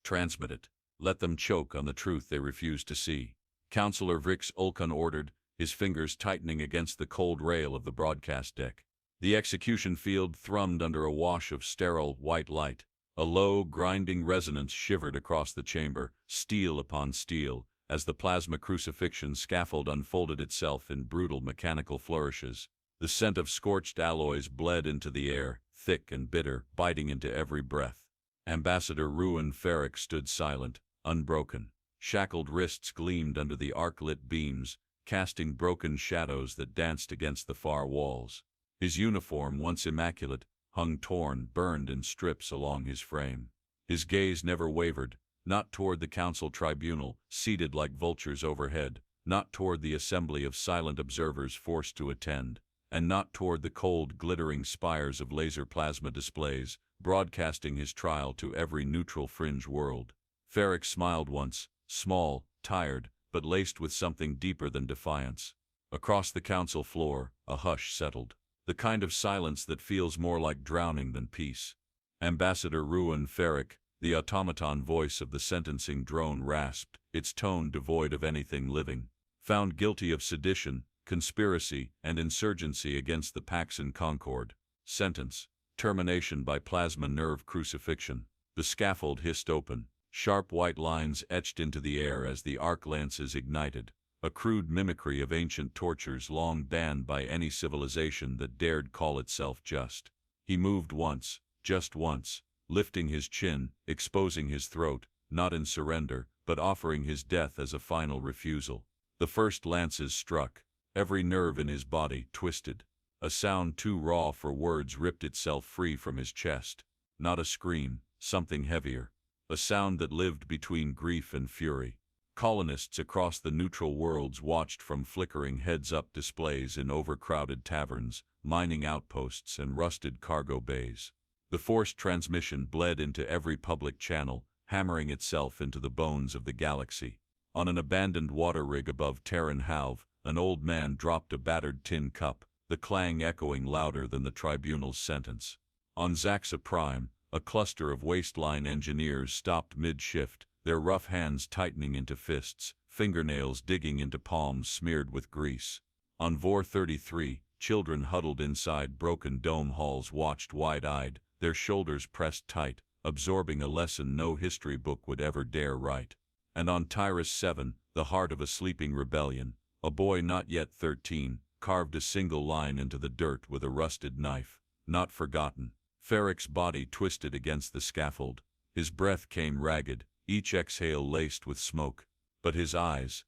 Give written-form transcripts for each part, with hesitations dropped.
Transmit it. Let them choke on the truth they refuse to see. Counselor Vix Ulkan ordered, his fingers tightening against the cold rail of the broadcast deck. The execution field thrummed under a wash of sterile, white light. A low, grinding resonance shivered across the chamber, steel upon steel, as the plasma crucifixion scaffold unfolded itself in brutal mechanical flourishes. The scent of scorched alloys bled into the air, thick and bitter, biting into every breath. Ambassador Ruin Faric stood silent, unbroken. Shackled wrists gleamed under the arc-lit beams, casting broken shadows that danced against the far walls. His uniform, once immaculate, hung torn, burned in strips along his frame. His gaze never wavered, not toward the council tribunal, seated like vultures overhead, not toward the assembly of silent observers forced to attend, and not toward the cold, glittering spires of laser plasma displays, broadcasting his trial to every neutral fringe world. Faric smiled once, small, tired, but laced with something deeper than defiance. Across the council floor, a hush settled. The kind of silence that feels more like drowning than peace. Ambassador Ruin Faric, the automaton voice of the sentencing drone, rasped, its tone devoid of anything living. Found guilty of sedition, conspiracy, and insurgency against the Pax in Concord. Sentence: termination by plasma nerve crucifixion. The scaffold hissed open. Sharp white lines etched into the air as the arc lances ignited. A crude mimicry of ancient tortures long banned by any civilization that dared call itself just. He moved once, just once, lifting his chin, exposing his throat, not in surrender, but offering his death as a final refusal. The first lances struck. Every nerve in his body twisted. A sound too raw for words ripped itself free from his chest. Not a scream, something heavier. A sound that lived between grief and fury. Colonists across the neutral worlds watched from flickering heads-up displays in overcrowded taverns, mining outposts, and rusted cargo bays. The forced transmission bled into every public channel, hammering itself into the bones of the galaxy. On an abandoned water rig above Terran Halve, an old man dropped a battered tin cup, the clang echoing louder than the tribunal's sentence. On Zaxa Prime, a cluster of waistline engineers stopped mid-shift, their rough hands tightening into fists, fingernails digging into palms smeared with grease. On Vor 33, children huddled inside broken dome halls watched wide-eyed, their shoulders pressed tight, absorbing a lesson no history book would ever dare write. And on Tyrus 7, the heart of a sleeping rebellion, a boy not yet 13, carved a single line into the dirt with a rusted knife. Not forgotten. Faric's body twisted against the scaffold. His breath came ragged, each exhale laced with smoke. But his eyes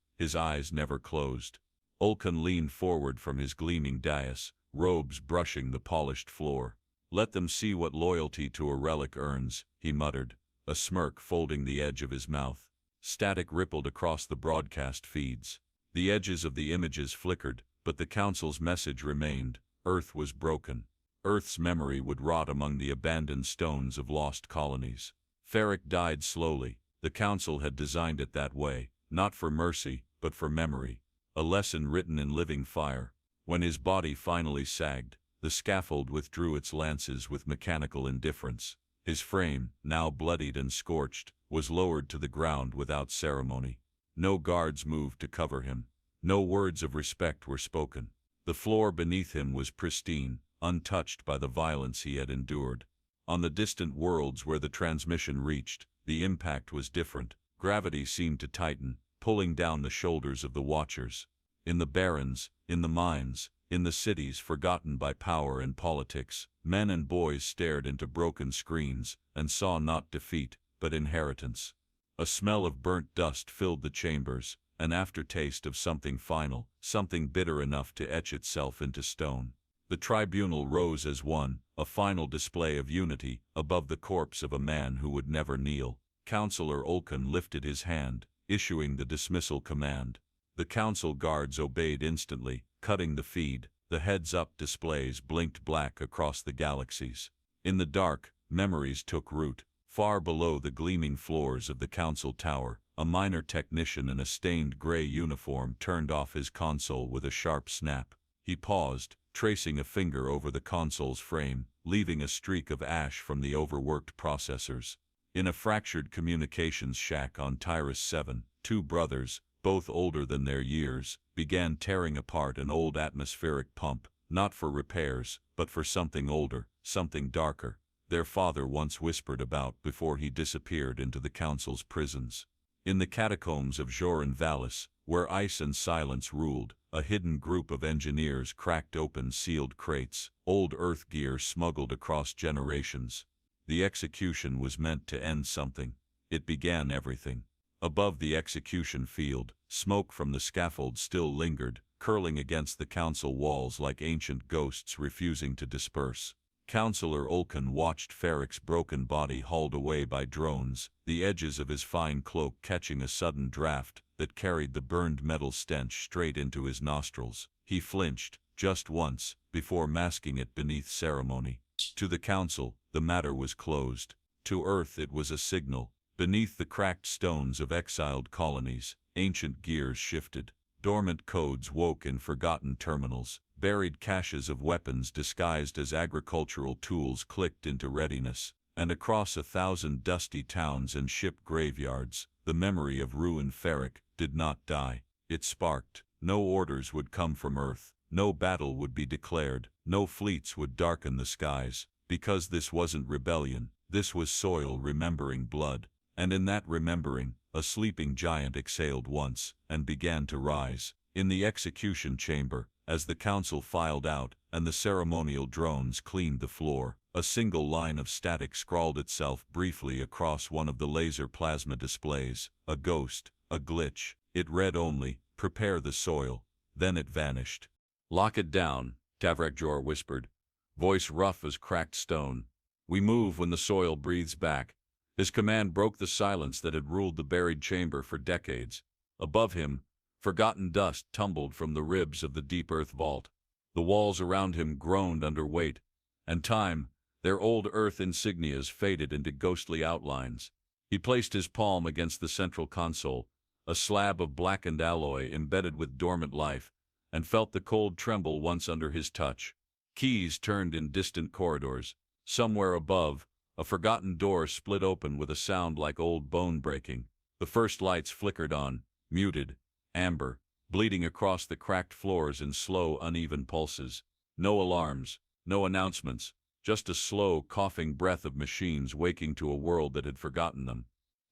never closed. Ulkan leaned forward from his gleaming dais, robes brushing the polished floor. "Let them see what loyalty to a relic earns," he muttered, a smirk folding the edge of his mouth. Static rippled across the broadcast feeds. The edges of the images flickered, but the Council's message remained. Earth was broken. Earth's memory would rot among the abandoned stones of lost colonies. Faric died slowly. The Council had designed it that way, not for mercy, but for memory. A lesson written in living fire. When his body finally sagged, the scaffold withdrew its lances with mechanical indifference. His frame, now bloodied and scorched, was lowered to the ground without ceremony. No guards moved to cover him. No words of respect were spoken. The floor beneath him was pristine, untouched by the violence he had endured. On the distant worlds where the transmission reached, the impact was different. Gravity seemed to tighten, pulling down the shoulders of the watchers. In the barrens, in the mines, in the cities forgotten by power and politics, men and boys stared into broken screens and saw not defeat, but inheritance. A smell of burnt dust filled the chambers, an aftertaste of something final, something bitter enough to etch itself into stone. The tribunal rose as one, a final display of unity, above the corpse of a man who would never kneel. Counselor Ulkan lifted his hand, issuing the dismissal command. The council guards obeyed instantly, cutting the feed. The heads-up displays blinked black across the galaxies. In the dark, memories took root. Far below the gleaming floors of the council tower, a minor technician in a stained gray uniform turned off his console with a sharp snap. He paused, tracing a finger over the console's frame, leaving a streak of ash from the overworked processors. In a fractured communications shack on Tyrus 7, two brothers, both older than their years, began tearing apart an old atmospheric pump, not for repairs, but for something older, something darker, their father once whispered about before he disappeared into the Council's prisons. In the catacombs of Joran Vallis, where ice and silence ruled, a hidden group of engineers cracked open sealed crates, old Earth gear smuggled across generations. The execution was meant to end something. It began everything. Above the execution field, smoke from the scaffold still lingered, curling against the council walls like ancient ghosts refusing to disperse. Councillor Ulkan watched Faric's broken body hauled away by drones, the edges of his fine cloak catching a sudden draft that carried the burned metal stench straight into his nostrils. He flinched, just once, before masking it beneath ceremony. To the council, the matter was closed. To Earth it was a signal. Beneath the cracked stones of exiled colonies, ancient gears shifted. Dormant codes woke in forgotten terminals. Buried caches of weapons disguised as agricultural tools clicked into readiness. And across 1,000 dusty towns and ship graveyards, the memory of ruined Faric did not die. It sparked. No orders would come from Earth. No battle would be declared. No fleets would darken the skies. Because this wasn't rebellion. This was soil remembering blood. And in that remembering, a sleeping giant exhaled once, and began to rise. In the execution chamber, as the council filed out, and the ceremonial drones cleaned the floor, a single line of static scrawled itself briefly across one of the laser plasma displays. A ghost, a glitch. It read only, "Prepare the soil." Then it vanished. "Lock it down," Tavrekjor whispered, voice rough as cracked stone. "We move when the soil breathes back." His command broke the silence that had ruled the buried chamber for decades. Above him, forgotten dust tumbled from the ribs of the deep earth vault. The walls around him groaned under weight, and time, their old earth insignias faded into ghostly outlines. He placed his palm against the central console, a slab of blackened alloy embedded with dormant life, and felt the cold tremble once under his touch. Keys turned in distant corridors. Somewhere above, a forgotten door split open with a sound like old bone breaking. The first lights flickered on, muted, amber, bleeding across the cracked floors in slow, uneven pulses. No alarms, no announcements, just a slow, coughing breath of machines waking to a world that had forgotten them.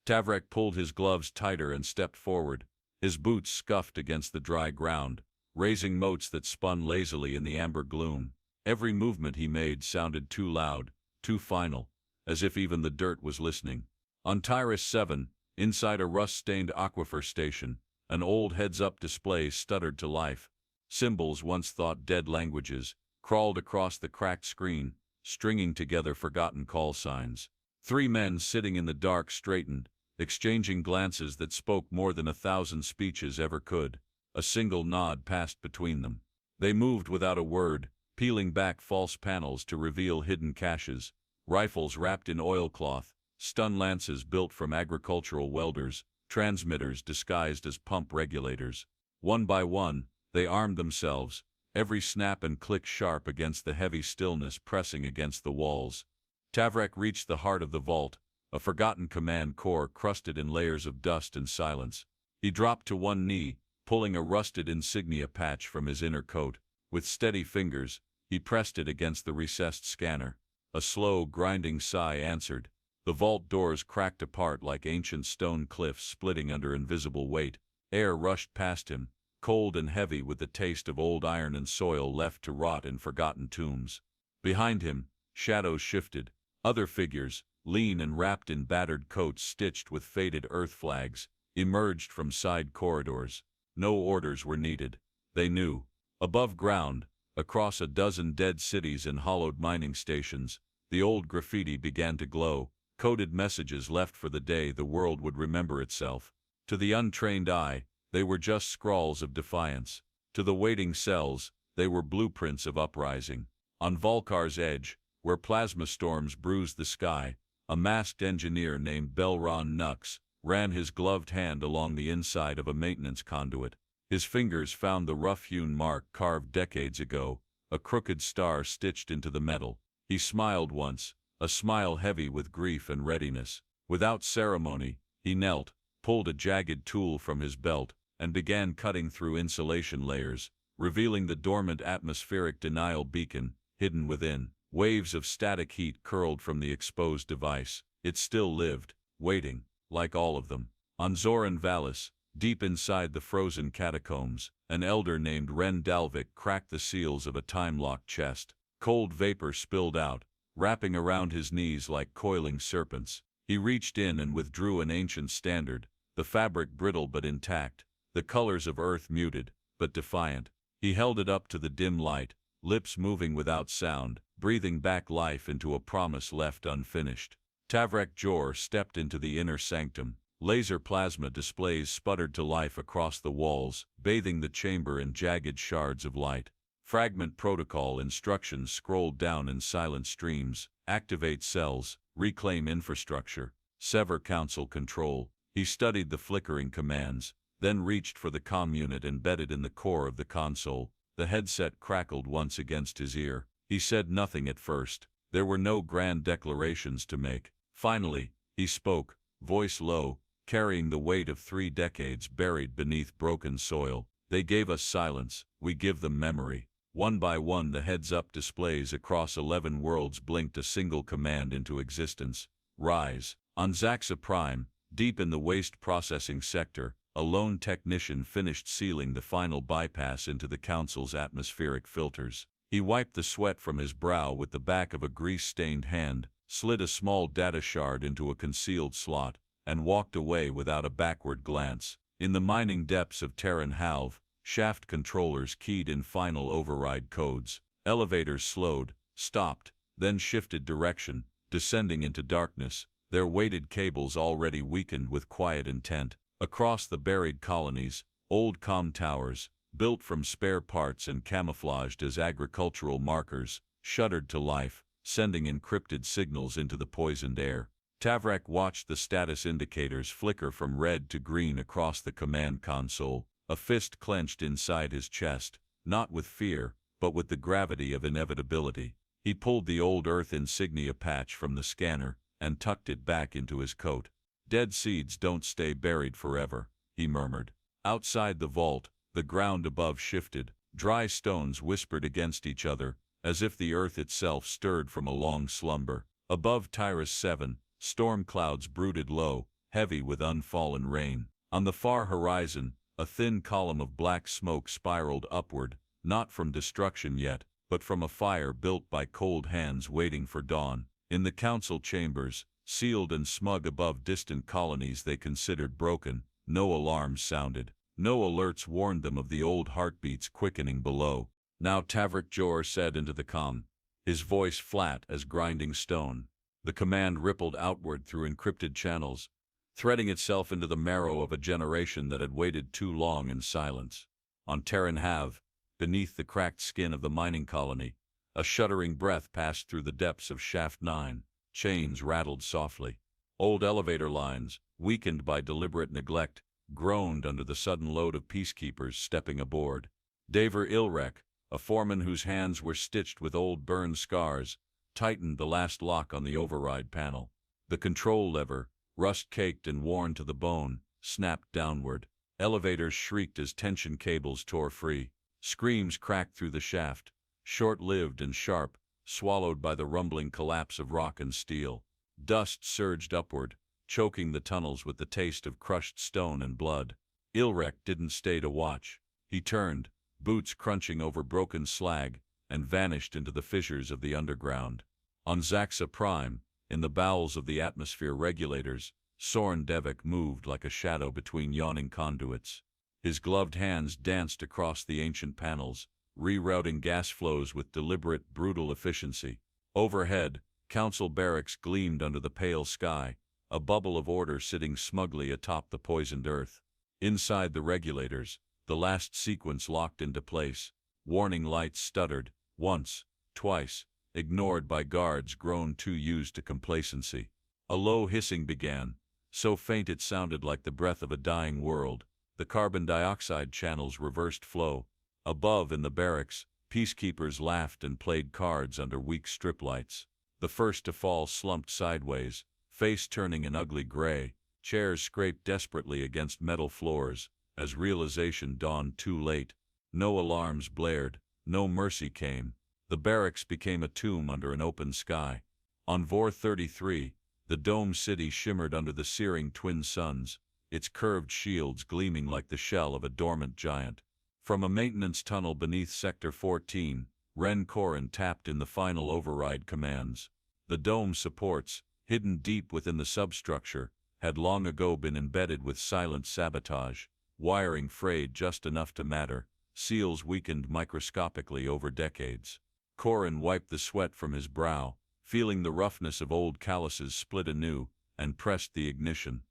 Tavrek pulled his gloves tighter and stepped forward. His boots scuffed against the dry ground, raising motes that spun lazily in the amber gloom. Every movement he made sounded too loud, too final, as if even the dirt was listening. On Tyrus 7, inside a rust-stained aquifer station, an old heads-up display stuttered to life. Symbols once thought dead languages crawled across the cracked screen, stringing together forgotten call signs. 3 men sitting in the dark straightened, exchanging glances that spoke more than 1,000 speeches ever could. A single nod passed between them. They moved without a word, peeling back false panels to reveal hidden caches. Rifles wrapped in oilcloth, stun lances built from agricultural welders, transmitters disguised as pump regulators. One by one, they armed themselves, every snap and click sharp against the heavy stillness pressing against the walls. Tavrek reached the heart of the vault, a forgotten command core crusted in layers of dust and silence. He dropped to one knee, pulling a rusted insignia patch from his inner coat. With steady fingers, he pressed it against the recessed scanner. A slow, grinding sigh answered. The vault doors cracked apart like ancient stone cliffs splitting under invisible weight. Air rushed past him, cold and heavy with the taste of old iron and soil left to rot in forgotten tombs. Behind him, shadows shifted. Other figures, lean and wrapped in battered coats stitched with faded earth flags, emerged from side corridors. No orders were needed. They knew. Above ground, across a dozen dead cities and hollowed mining stations, the old graffiti began to glow, coded messages left for the day the world would remember itself. To the untrained eye, they were just scrawls of defiance. To the waiting cells, they were blueprints of uprising. On Volkar's edge, where plasma storms bruised the sky, a masked engineer named Belron Nux ran his gloved hand along the inside of a maintenance conduit. His fingers found the rough-hewn mark carved decades ago, a crooked star stitched into the metal. He smiled once, a smile heavy with grief and readiness. Without ceremony, he knelt, pulled a jagged tool from his belt, and began cutting through insulation layers, revealing the dormant atmospheric denial beacon hidden within. Waves of static heat curled from the exposed device. It still lived, waiting, like all of them. On Zoran Valis, deep inside the frozen catacombs, an elder named Ren Dalvik cracked the seals of a time-locked chest. Cold vapor spilled out, wrapping around his knees like coiling serpents. He reached in and withdrew an ancient standard, the fabric brittle but intact, the colors of Earth muted, but defiant. He held it up to the dim light, lips moving without sound, breathing back life into a promise left unfinished. Tavrek Jor stepped into the inner sanctum. Laser plasma displays sputtered to life across the walls, bathing the chamber in jagged shards of light. Fragment protocol instructions scrolled down in silent streams. Activate cells, reclaim infrastructure, sever council control. He studied the flickering commands, then reached for the comm unit embedded in the core of the console. The headset crackled once against his ear. He said nothing at first. There were no grand declarations to make. Finally, he spoke, voice low, carrying the weight of 3 decades buried beneath broken soil. They gave us silence, we give them memory. One by one the heads-up displays across 11 worlds blinked a single command into existence. Rise. On Zaxa Prime, deep in the waste processing sector, a lone technician finished sealing the final bypass into the Council's atmospheric filters. He wiped the sweat from his brow with the back of a grease-stained hand, slid a small data shard into a concealed slot, and walked away without a backward glance. In the mining depths of Terran Halve, shaft controllers keyed in final override codes. Elevators slowed, stopped, then shifted direction, descending into darkness, their weighted cables already weakened with quiet intent. Across the buried colonies, old comm towers, built from spare parts and camouflaged as agricultural markers, shuddered to life, sending encrypted signals into the poisoned air. Tavrek watched the status indicators flicker from red to green across the command console, a fist clenched inside his chest, not with fear, but with the gravity of inevitability. He pulled the old Earth insignia patch from the scanner and tucked it back into his coat. Dead seeds don't stay buried forever, he murmured. Outside the vault, the ground above shifted, dry stones whispered against each other, as if the earth itself stirred from a long slumber. Above Tyrus 7, storm clouds brooded low, heavy with unfallen rain. On the far horizon, a thin column of black smoke spiraled upward, not from destruction yet, but from a fire built by cold hands waiting for dawn. In the council chambers, sealed and smug above distant colonies they considered broken, no alarms sounded. No alerts warned them of the old heartbeats quickening below. Now Tavrek Jor said into the comm, his voice flat as grinding stone. The command rippled outward through encrypted channels, threading itself into the marrow of a generation that had waited too long in silence. On Terran Halve, beneath the cracked skin of the mining colony, a shuddering breath passed through the depths of Shaft 9. Chains rattled softly. Old elevator lines, weakened by deliberate neglect, groaned under the sudden load of peacekeepers stepping aboard. Daver Ilrek, a foreman whose hands were stitched with old burn scars, tightened the last lock on the override panel. The control lever, rust-caked and worn to the bone, snapped downward. Elevators shrieked as tension cables tore free. Screams cracked through the shaft, short-lived and sharp, swallowed by the rumbling collapse of rock and steel. Dust surged upward, choking the tunnels with the taste of crushed stone and blood. Ilrek didn't stay to watch. He turned, boots crunching over broken slag, and vanished into the fissures of the underground. On Zaxa Prime, in the bowels of the atmosphere regulators, Soren Devik moved like a shadow between yawning conduits. His gloved hands danced across the ancient panels, rerouting gas flows with deliberate, brutal efficiency. Overhead, council barracks gleamed under the pale sky, a bubble of order sitting smugly atop the poisoned earth. Inside the regulators, the last sequence locked into place. Warning lights stuttered, once, twice, ignored by guards grown too used to complacency. A low hissing began, so faint it sounded like the breath of a dying world. The carbon dioxide channels reversed flow. Above in the barracks, peacekeepers laughed and played cards under weak strip lights. The first to fall slumped sideways, face turning an ugly gray. Chairs scraped desperately against metal floors, as realization dawned too late. No alarms blared, no mercy came. The barracks became a tomb under an open sky. On Vor 33, the domed city shimmered under the searing twin suns, its curved shields gleaming like the shell of a dormant giant. From a maintenance tunnel beneath Sector 14, Ren Korin tapped in the final override commands. The dome's supports, hidden deep within the substructure, had long ago been embedded with silent sabotage, wiring frayed just enough to matter, seals weakened microscopically over decades. Korin wiped the sweat from his brow, feeling the roughness of old calluses split anew, and pressed the ignition.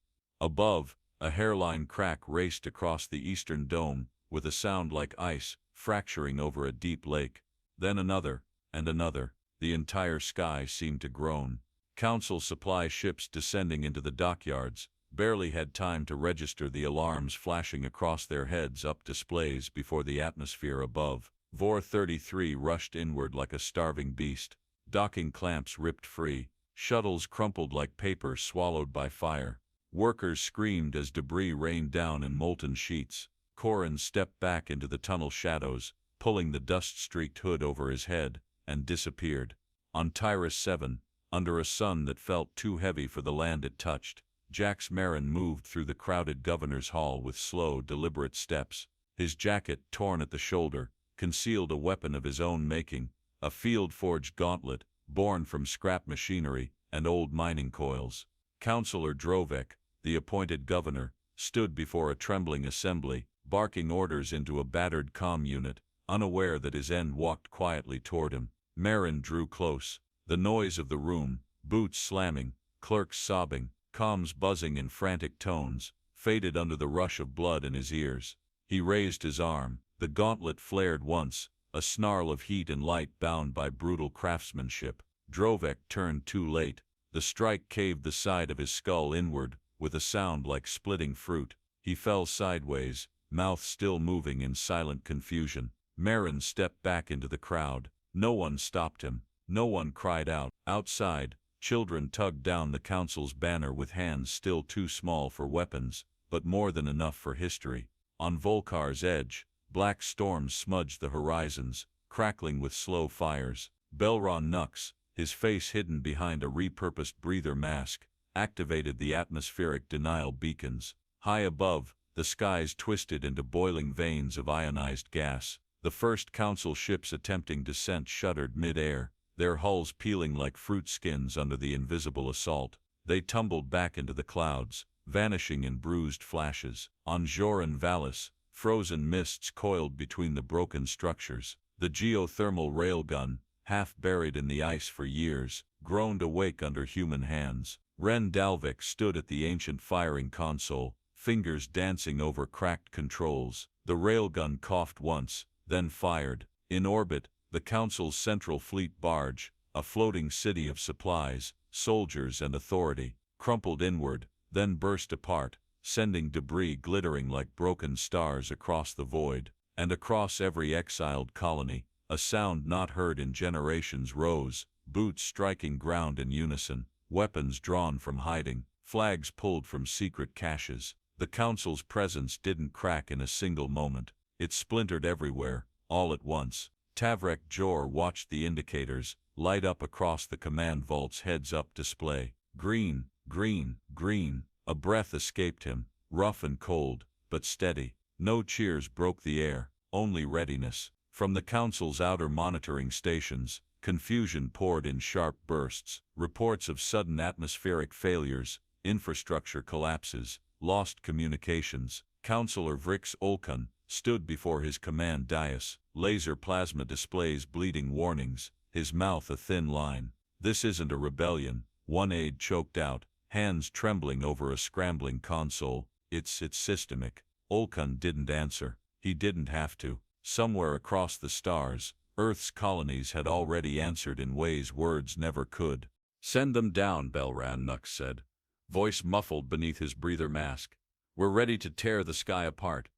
Above, a hairline crack raced across the eastern dome, with a sound like ice fracturing over a deep lake. Then another, and another. The entire sky seemed to groan. Council supply ships descending into the dockyards barely had time to register the alarms flashing across their heads up displays before the atmosphere above. Vor 33 rushed inward like a starving beast. Docking clamps ripped free. Shuttles crumpled like paper swallowed by fire. Workers screamed as debris rained down in molten sheets. Korin stepped back into the tunnel shadows, pulling the dust-streaked hood over his head, and disappeared. On Tyrus 7, under a sun that felt too heavy for the land it touched, Jax Marin moved through the crowded governor's hall with slow, deliberate steps. His jacket, torn at the shoulder, concealed a weapon of his own making, a field-forged gauntlet, born from scrap machinery and old mining coils. Councillor Drovek, the appointed governor, stood before a trembling assembly, barking orders into a battered comm unit, unaware that his end walked quietly toward him. Marin drew close. The noise of the room, boots slamming, clerks sobbing, comms buzzing in frantic tones, faded under the rush of blood in his ears. He raised his arm. The gauntlet flared once, a snarl of heat and light bound by brutal craftsmanship. Drovek turned too late. The strike caved the side of his skull inward, with a sound like splitting fruit. He fell sideways, mouth still moving in silent confusion. Marin stepped back into the crowd. No one stopped him. No one cried out. Outside, children tugged down the council's banner with hands still too small for weapons, but more than enough for history. On Volkar's edge, black storms smudged the horizons, crackling with slow fires. Belron Nux, his face hidden behind a repurposed breather mask, activated the atmospheric denial beacons. High above, the skies twisted into boiling veins of ionized gas. The first council ships attempting descent shuddered mid-air, their hulls peeling like fruit skins under the invisible assault. They tumbled back into the clouds, vanishing in bruised flashes. On Joran Valis, frozen mists coiled between the broken structures. The geothermal railgun, half buried in the ice for years, groaned awake under human hands. Ren Dalvik stood at the ancient firing console, fingers dancing over cracked controls. The railgun coughed once, then fired. In orbit, the Council's central fleet barge, a floating city of supplies, soldiers and authority, crumpled inward, then burst apart, sending debris glittering like broken stars across the void. And across every exiled colony, a sound not heard in generations rose, boots striking ground in unison, weapons drawn from hiding, flags pulled from secret caches. The Council's presence didn't crack in a single moment. It splintered everywhere, all at once. Tavrek Jor watched the indicators light up across the command vault's heads-up display. Green, green, green. A breath escaped him, rough and cold, but steady. No cheers broke the air, only readiness. From the Council's outer monitoring stations, confusion poured in sharp bursts. Reports of sudden atmospheric failures, infrastructure collapses, lost communications. Councillor Vrix Olkan stood before his command dais, laser plasma displays bleeding warnings, his mouth a thin line. "This isn't a rebellion," one aide choked out, hands trembling over a scrambling console. It's systemic." Olkan didn't answer. He didn't have to. Somewhere across the stars, Earth's colonies had already answered in ways words never could. "Send them down," Belran Nux said, voice muffled beneath his breather mask. "We're ready to tear the sky apart."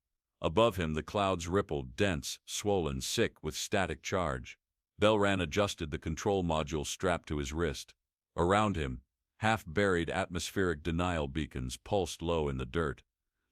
Above him the clouds rippled, dense, swollen, sick with static charge. Belran adjusted the control module strapped to his wrist. Around him, Half-buried atmospheric denial beacons pulsed low in the dirt,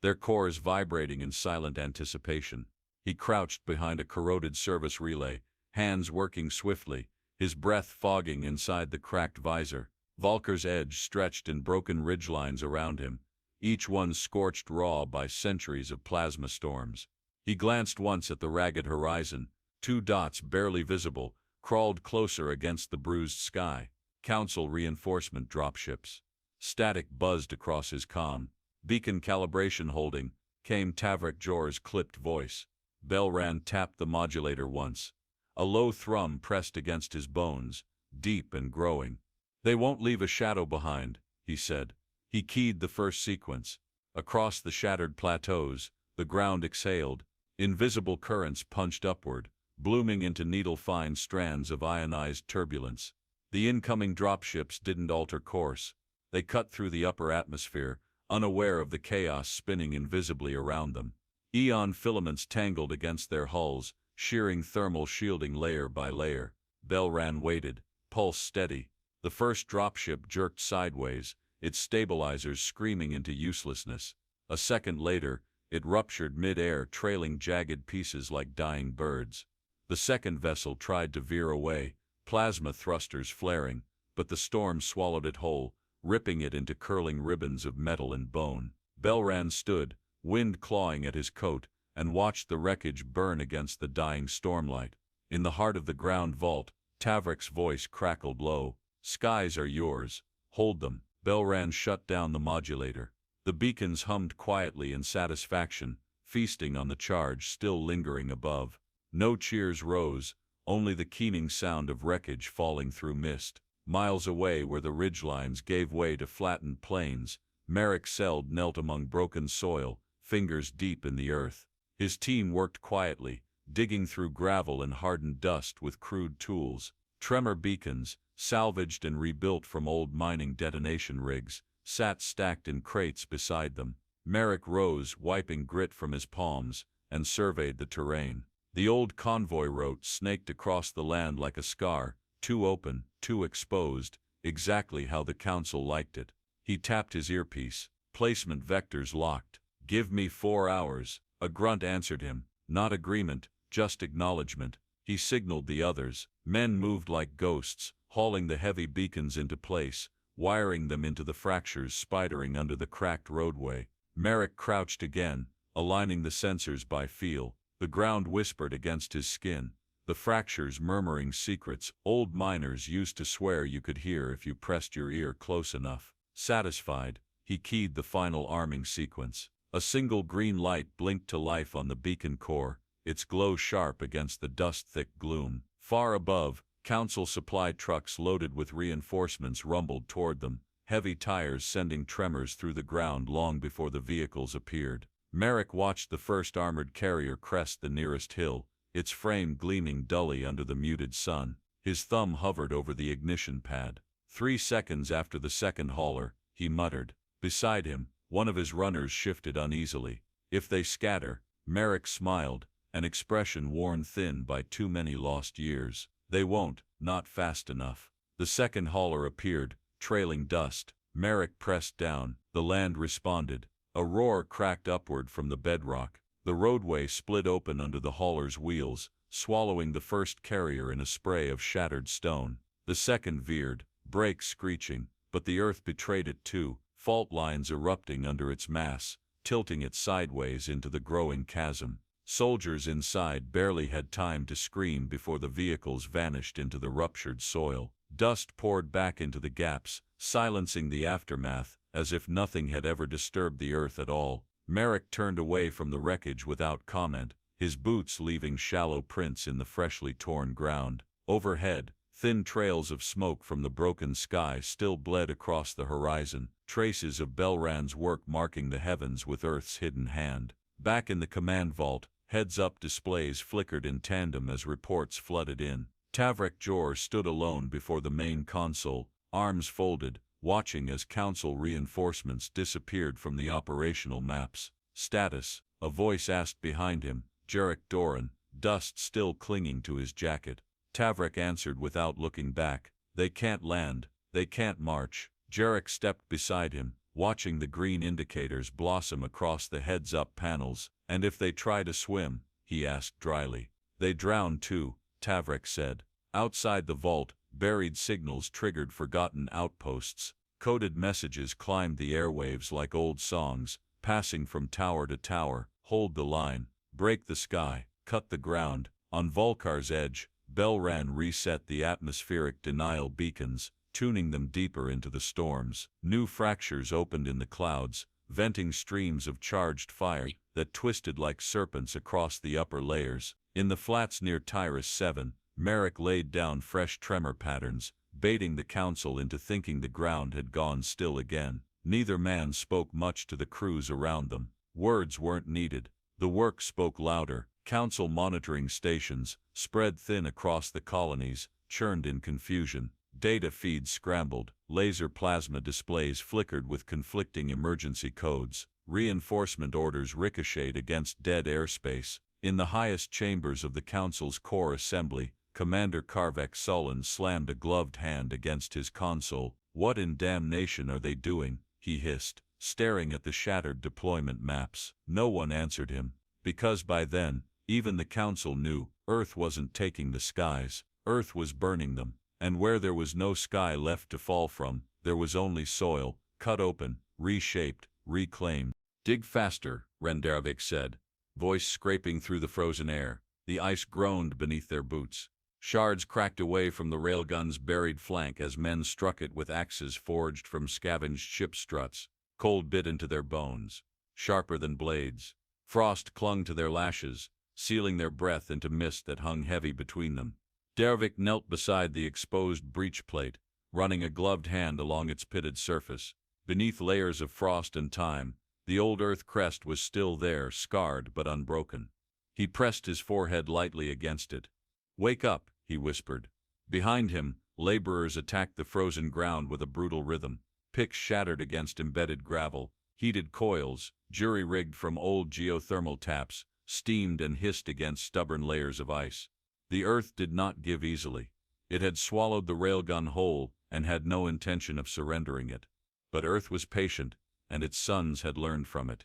their cores vibrating in silent anticipation. He crouched behind a corroded service relay, hands working swiftly, his breath fogging inside the cracked visor. Valkyr's edge stretched in broken ridgelines around him, each one scorched raw by centuries of plasma storms. He glanced once at the ragged horizon. Two dots, barely visible, crawled closer against the bruised sky. Council reinforcement dropships. Static buzzed across his comm. Beacon calibration holding, came Tavrik Jor's clipped voice. Belran tapped the modulator once. A low thrum pressed against his bones, deep and growing. "They won't leave a shadow behind," he said. He keyed the first sequence. Across the shattered plateaus, the ground exhaled. Invisible currents punched upward, blooming into needle-fine strands of ionized turbulence. The incoming dropships didn't alter course. They cut through the upper atmosphere, unaware of the chaos spinning invisibly around them. Eon filaments tangled against their hulls, shearing thermal shielding layer by layer. Belran waited, pulse steady. The first dropship jerked sideways, its stabilizers screaming into uselessness. A second later, it ruptured mid-air, trailing jagged pieces like dying birds. The second vessel tried to veer away, plasma thrusters flaring, but the storm swallowed it whole, ripping it into curling ribbons of metal and bone. Belran stood, wind clawing at his coat, and watched the wreckage burn against the dying stormlight. In the heart of the ground vault, Tavrik's voice crackled low. "Skies are yours. Hold them." Belran shut down the modulator. The beacons hummed quietly in satisfaction, feasting on the charge still lingering above. No cheers rose, only the keening sound of wreckage falling through mist. Miles away, where the ridgelines gave way to flattened plains, Merrick Seld knelt among broken soil, fingers deep in the earth. His team worked quietly, digging through gravel and hardened dust with crude tools. Tremor beacons, salvaged and rebuilt from old mining detonation rigs, sat stacked in crates beside them. Merrick rose, wiping grit from his palms, and surveyed the terrain. The old convoy route snaked across the land like a scar, too open, too exposed, exactly how the Council liked it. He tapped his earpiece. Placement vectors locked. "Give me 4 hours." A grunt answered him. Not agreement, just acknowledgement. He signaled the others. Men moved like ghosts, hauling the heavy beacons into place, wiring them into the fractures spidering under the cracked roadway. Merrick crouched again, aligning the sensors by feel. The ground whispered against his skin, the fractures murmuring secrets old miners used to swear you could hear if you pressed your ear close enough. Satisfied, he keyed the final arming sequence. A single green light blinked to life on the beacon core, its glow sharp against the dust-thick gloom. Far above, Council supply trucks loaded with reinforcements rumbled toward them, heavy tires sending tremors through the ground long before the vehicles appeared. Merrick watched the first armored carrier crest the nearest hill, its frame gleaming dully under the muted sun. His thumb hovered over the ignition pad. 3 seconds after the second hauler, he muttered. Beside him, one of his runners shifted uneasily. "If they scatter," Merrick smiled, an expression worn thin by too many lost years. "They won't, not fast enough." The second hauler appeared, trailing dust. Merrick pressed down. The land responded. A roar cracked upward from the bedrock. The roadway split open under the hauler's wheels, swallowing the first carrier in a spray of shattered stone. The second veered, brakes screeching, but the earth betrayed it too, fault lines erupting under its mass, tilting it sideways into the growing chasm. Soldiers inside barely had time to scream before the vehicles vanished into the ruptured soil. Dust poured back into the gaps, silencing the aftermath, as if nothing had ever disturbed the earth at all. Merrick turned away from the wreckage without comment, his boots leaving shallow prints in the freshly torn ground. Overhead, thin trails of smoke from the broken sky still bled across the horizon, traces of Belran's work marking the heavens with Earth's hidden hand. Back in the command vault, heads-up displays flickered in tandem as reports flooded in. Tavrik Jor stood alone before the main console, arms folded, watching as Council reinforcements disappeared from the operational maps. "Status," a voice asked behind him. "Jarek Doran," dust still clinging to his jacket. Tavrik answered without looking back. "They can't land, they can't march." Jarek stepped beside him, watching the green indicators blossom across the heads-up panels. "And if they try to swim?" he asked dryly. "They drown too," Tavrik said. Outside the vault, buried signals triggered forgotten outposts. Coded messages climbed the airwaves like old songs, passing from tower to tower. "Hold the line. Break the sky. Cut the ground." On Volkar's edge, Belran reset the atmospheric denial beacons, tuning them deeper into the storms. New fractures opened in the clouds, venting streams of charged fire that twisted like serpents across the upper layers. In the flats near Tyrus 7, Merrick laid down fresh tremor patterns, baiting the council into thinking the ground had gone still again. Neither man spoke much to the crews around them. Words weren't needed. The work spoke louder. Council monitoring stations, spread thin across the colonies, churned in confusion. Data feeds scrambled. Laser plasma displays flickered with conflicting emergency codes. Reinforcement orders ricocheted against dead airspace. In the highest chambers of the council's core assembly, Commander Karvek Sullen slammed a gloved hand against his console. "What in damnation are they doing?" he hissed, staring at the shattered deployment maps. No one answered him, because by then, even the council knew, Earth wasn't taking the skies, Earth was burning them. And where there was no sky left to fall from, there was only soil, cut open, reshaped, reclaimed. "Dig faster," Rendarovic said, voice scraping through the frozen air. The ice groaned beneath their boots. Shards cracked away from the railgun's buried flank as men struck it with axes forged from scavenged ship struts. Cold bit into their bones, sharper than blades. Frost clung to their lashes, sealing their breath into mist that hung heavy between them. Dervik knelt beside the exposed breech plate, running a gloved hand along its pitted surface. Beneath layers of frost and time, the old Earth crest was still there, scarred but unbroken. He pressed his forehead lightly against it. "Wake up," he whispered. Behind him, laborers attacked the frozen ground with a brutal rhythm. Picks shattered against embedded gravel. Heated coils, jury-rigged from old geothermal taps, steamed and hissed against stubborn layers of ice. The Earth did not give easily. It had swallowed the railgun whole and had no intention of surrendering it. But Earth was patient, and its sons had learned from it.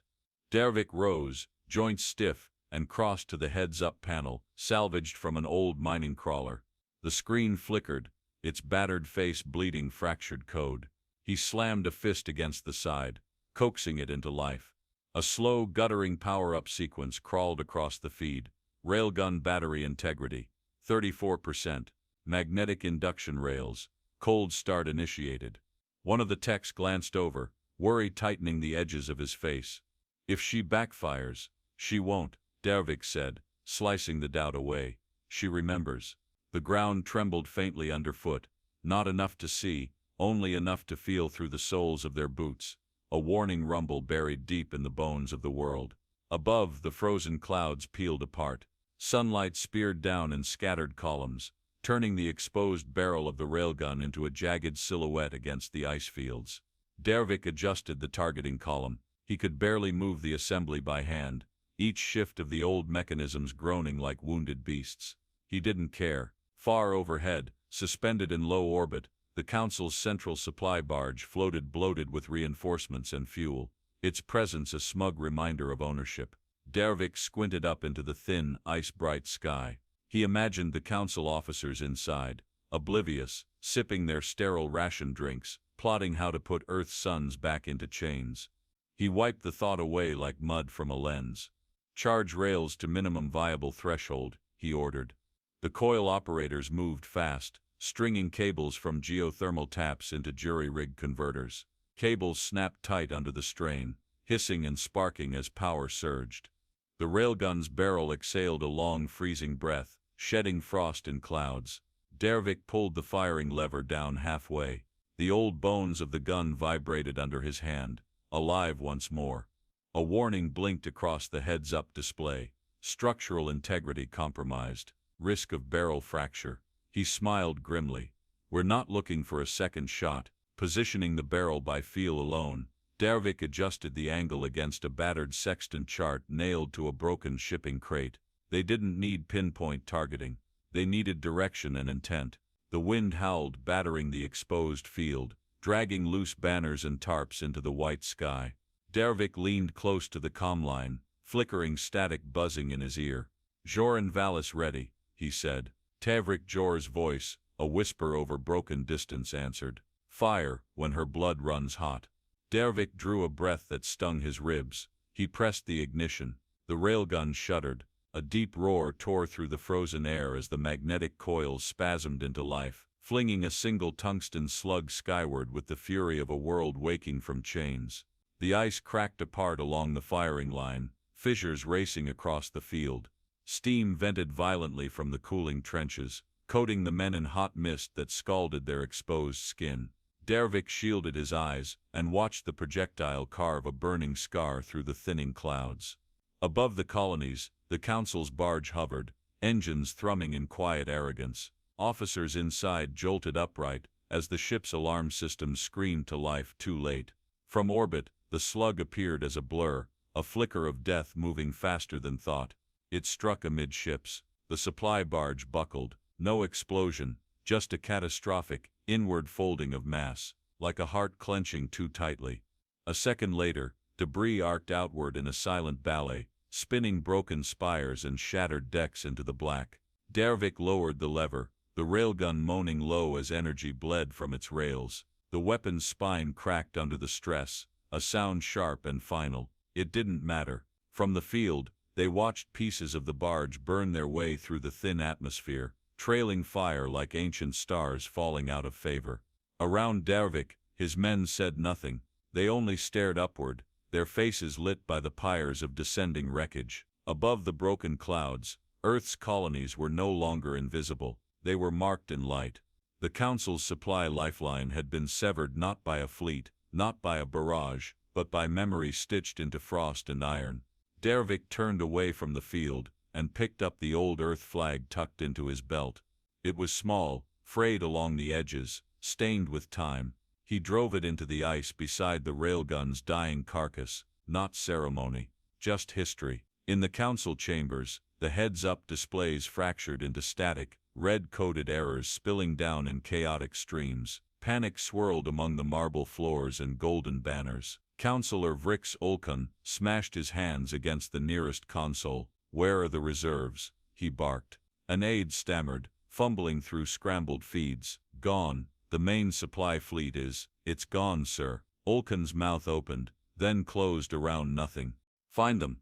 Dervik rose, joints stiff, and crossed to the heads-up panel, salvaged from an old mining crawler. The screen flickered, its battered face bleeding fractured code. He slammed a fist against the side, coaxing it into life. A slow, guttering power-up sequence crawled across the feed. Railgun battery integrity, 34%. Magnetic induction rails, cold start initiated. One of the techs glanced over, worry tightening the edges of his face. "If she backfires." "She won't," Dervik said, slicing the doubt away. "She remembers." The ground trembled faintly underfoot, not enough to see, only enough to feel through the soles of their boots. A warning rumble buried deep in the bones of the world. Above, the frozen clouds peeled apart. Sunlight speared down in scattered columns, turning the exposed barrel of the railgun into a jagged silhouette against the ice fields. Dervik adjusted the targeting column. He could barely move the assembly by hand, each shift of the old mechanisms groaning like wounded beasts. He didn't care. Far overhead, suspended in low orbit, the Council's central supply barge floated bloated with reinforcements and fuel, its presence a smug reminder of ownership. Dervik squinted up into the thin, ice-bright sky. He imagined the Council officers inside, oblivious, sipping their sterile ration drinks, plotting how to put Earth's sons back into chains. He wiped the thought away like mud from a lens. "Charge rails to minimum viable threshold," he ordered. The coil operators moved fast, stringing cables from geothermal taps into jury-rigged converters. Cables snapped tight under the strain, hissing and sparking as power surged. The railgun's barrel exhaled a long freezing breath, shedding frost in clouds. Dervik pulled the firing lever down halfway. The old bones of the gun vibrated under his hand, alive once more. A warning blinked across the heads-up display. Structural integrity compromised. Risk of barrel fracture. He smiled grimly. "We're not looking for a second shot." Positioning the barrel by feel alone, Dervik adjusted the angle against a battered sextant chart nailed to a broken shipping crate. They didn't need pinpoint targeting. They needed direction and intent. The wind howled, battering the exposed field, dragging loose banners and tarps into the white sky. Dervik leaned close to the comm line, flickering static buzzing in his ear. "Joran Valis ready," he said. Tavrik Jor's voice, a whisper over broken distance, answered. "Fire when her blood runs hot." Dervik drew a breath that stung his ribs. He pressed the ignition. The railgun shuddered. A deep roar tore through the frozen air as the magnetic coils spasmed into life, flinging a single tungsten slug skyward with the fury of a world waking from chains. The ice cracked apart along the firing line, fissures racing across the field. Steam vented violently from the cooling trenches, coating the men in hot mist that scalded their exposed skin. Dervik shielded his eyes and watched the projectile carve a burning scar through the thinning clouds. Above the colonies, the Council's barge hovered, engines thrumming in quiet arrogance. Officers inside jolted upright as the ship's alarm system screamed to life too late. From orbit, the slug appeared as a blur, a flicker of death moving faster than thought. It struck amidships. The supply barge buckled. No explosion, just a catastrophic, inward folding of mass, like a heart clenching too tightly. A second later, debris arced outward in a silent ballet, spinning broken spires and shattered decks into the black. Dervik lowered the lever, the railgun moaning low as energy bled from its rails. The weapon's spine cracked under the stress, a sound sharp and final. It didn't matter. From the field, they watched pieces of the barge burn their way through the thin atmosphere, trailing fire like ancient stars falling out of favor. Around Dervik, his men said nothing. They only stared upward, their faces lit by the pyres of descending wreckage. Above the broken clouds, Earth's colonies were no longer invisible. They were marked in light. The Council's supply lifeline had been severed not by a fleet, not by a barrage, but by memory stitched into frost and iron. Dervik turned away from the field and picked up the old Earth flag tucked into his belt. It was small, frayed along the edges, stained with time. He drove it into the ice beside the railgun's dying carcass. Not ceremony, just history. In the Council chambers, the heads-up displays fractured into static, red-coded errors spilling down in chaotic streams. Panic swirled among the marble floors and golden banners. Councillor Vrix Olkan smashed his hands against the nearest console. "Where are the reserves?" he barked. An aide stammered, fumbling through scrambled feeds. "Gone. The main supply fleet it's gone, sir." Olkan's mouth opened, then closed around nothing. "Find them."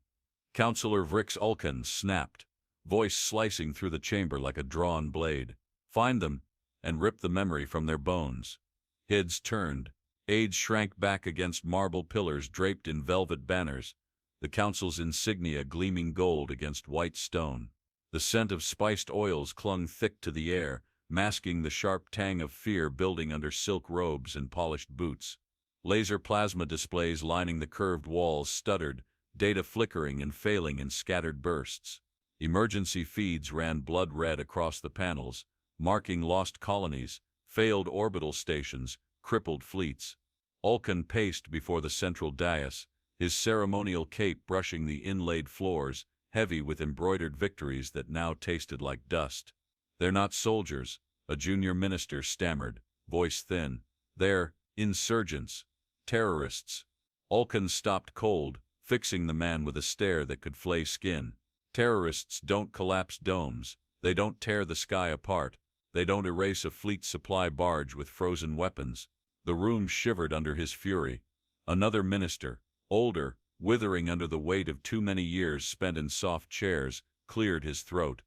Councillor Vrix Olkan snapped, voice slicing through the chamber like a drawn blade. "Find them, and rip the memory from their bones." Heads turned. Aides shrank back against marble pillars draped in velvet banners, the Council's insignia gleaming gold against white stone. The scent of spiced oils clung thick to the air, masking the sharp tang of fear building under silk robes and polished boots. Laser plasma displays lining the curved walls stuttered, data flickering and failing in scattered bursts. Emergency feeds ran blood red across the panels, marking lost colonies, failed orbital stations, crippled fleets. Olkan paced before the central dais, his ceremonial cape brushing the inlaid floors, heavy with embroidered victories that now tasted like dust. "They're not soldiers," a junior minister stammered, voice thin. "They're insurgents. Terrorists." Olkan stopped cold, fixing the man with a stare that could flay skin. "Terrorists don't collapse domes. They don't tear the sky apart. They don't erase a fleet supply barge with frozen weapons." The room shivered under his fury. Another minister, older, withering under the weight of too many years spent in soft chairs, cleared his throat.